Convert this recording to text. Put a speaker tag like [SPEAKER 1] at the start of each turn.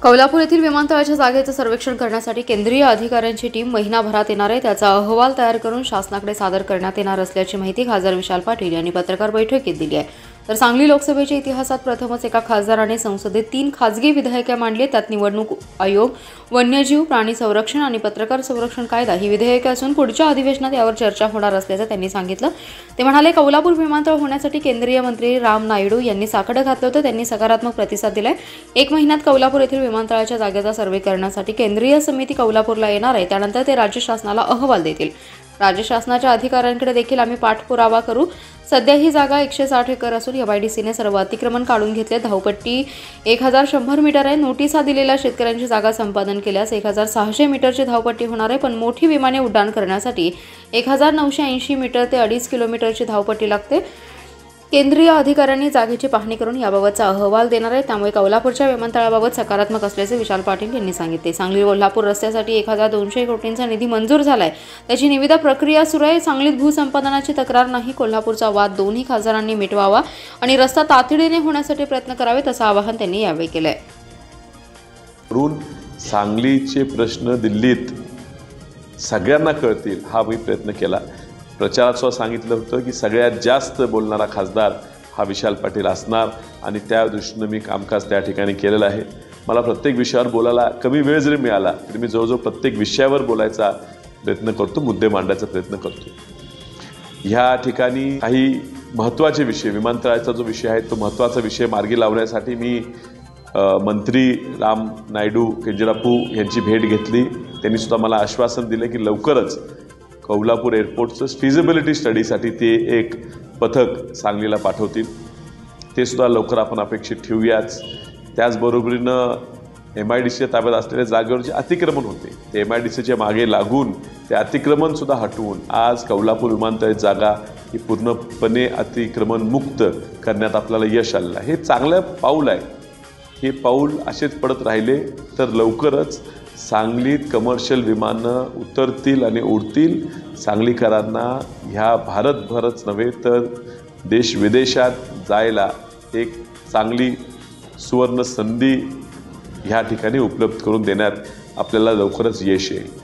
[SPEAKER 1] कोल्हापूर येथील विमानतळाच्या जागेचं सर्वेक्षण करण्यासाठी केंद्रीय अधिकाऱ्यांची टीम महिनाभरात येणार आहे। त्याचा अहवाल तयार करून शासनाकडे सादर करण्यात येणार असल्याची माहिती खासदार विशाल पाटील यांनी पत्रकार बैठकीत दिली आहे। तर सांगली लोकसभेच्या इतिहासात प्रथमच एका खासदाराने संसदेत 3 खासगी विधेयके मांडली। त्यात निवडणूक आयोग, वन्यजीव प्राणी संरक्षण आणि पत्रकार संरक्षण कायदा ही विधेयके असून पुढच्या अधिवेशनात यावर चर्चा होणार असल्याचं त्यांनी सांगितलं। ते म्हणाले, कोल्हापूर विमानतळ होण्यासाठी केंद्रीय मंत्री राम नायडू यांनी साकडं घातलं होतं। त्यांनी सकारात्मक प्रतिसाद दिलाय। 1 महिन्यात कोल्हापूर येथील विमानतळाच्या जागेचा सर्वे करण्यासाठी केंद्रीय समिती कोल्हापूरला येणार आहे। त्यानंतर ते राज्य शासनाला अहवाल देतील। राज्य शासनाच्या अधिकाऱ्यांकडे देखील आम्ही पाठपुरावा करू। सध्या ही जागा 160 एकर असून एमआयडीसीने सर्व अतिक्रमण काढून घेतले। धावपट्टी 1100 मीटर आहे। नोटिसा दिलेल्या शेतकऱ्यांची जागा संपादन केल्यास 1600 मीटरची धावपट्टी होणार आहे। पण मोठी विमाने उड्डाण करण्यासाठी 1980 मीटर ते 2.5 किलोमीटरची धावपट्टी लागते। केंद्रीय अधिकाऱ्यांनी जागेची पाहणी करून याबाबतचा अहवाल देणार आहे। त्यामुळे कोल्हापूरच्या विमानतळाबाबत सकारात्मक असल्याचे विशाल पाटील यांनी सांगितले। सांगली कोल्हापूर रस्त्यासाठी 1200 कोटींचा निधी मंजूर झालाय। त्याची निविदा प्रक्रिया सुरू आहे। सांगलीत भूसंपादनाची तक्रार नाही। कोल्हापूरचा वाद दोन्ही खासदारांनी मिटवावा आणि रस्ता तातडीने होण्यासाठी प्रयत्न करावेत असं आवाहन त्यांनी यावेळी केलंय।
[SPEAKER 2] सांगलीचे प्रश्न दिल्लीत सगळ्यांना कळतील हा मी प्रयत्न केला। प्रचारात सुद्धा सांगितलं होतं की सगळ्यात जास्त बोलणारा खासदार हा विशाल पाटील असणार आणि त्या दृष्टीने मी कामकाज त्या ठिकाणी केलेलं आहे। मला प्रत्येक विषयावर बोलायला कमी वेळ जरी मिळाला तरी मी जवळजवळ प्रत्येक विषयावर बोलायचा प्रयत्न करतो, मुद्दे मांडायचा प्रयत्न करतो। ह्या ठिकाणी काही महत्त्वाचे विषय, विमानतळाचा जो विषय आहे तो महत्त्वाचा विषय मार्गी लावण्यासाठी मी मंत्री राम नायडू केंजरापू यांची भेट घेतली। त्यांनी सुद्धा मला आश्वासन दिले की लवकरच कोल्हापूर एअरपोर्टचं फिजिबिलिटी स्टडीसाठी ते एक पथक सांगलीला पाठवतील। ते सुद्धा लवकर आपण अपेक्षित ठेवूयाच। त्याचबरोबरीनं एमआयडीसीच्या ताब्यात असलेल्या जागेवर जे अतिक्रमण होते ते एमआयडीसीच्या मागे लागून ते अतिक्रमणसुद्धा हटवून आज कोल्हापूर विमानतळ जागा ही पूर्णपणे अतिक्रमण मुक्त करण्यात आपल्याला यश आलेलं आहे। हे चांगलं पाऊल आहे। हे पाऊल असेच पडत राहिले तर लवकरच सांगलीत कमर्शियल विमानं उतरतील आणि उडतील। सांगलीकरांना ह्या भारतभरच नव्हे तर देश विदेशात जायला एक चांगली सुवर्ण संधी ह्या ठिकाणी उपलब्ध करून देण्यात आपल्याला लवकरच यश येईल।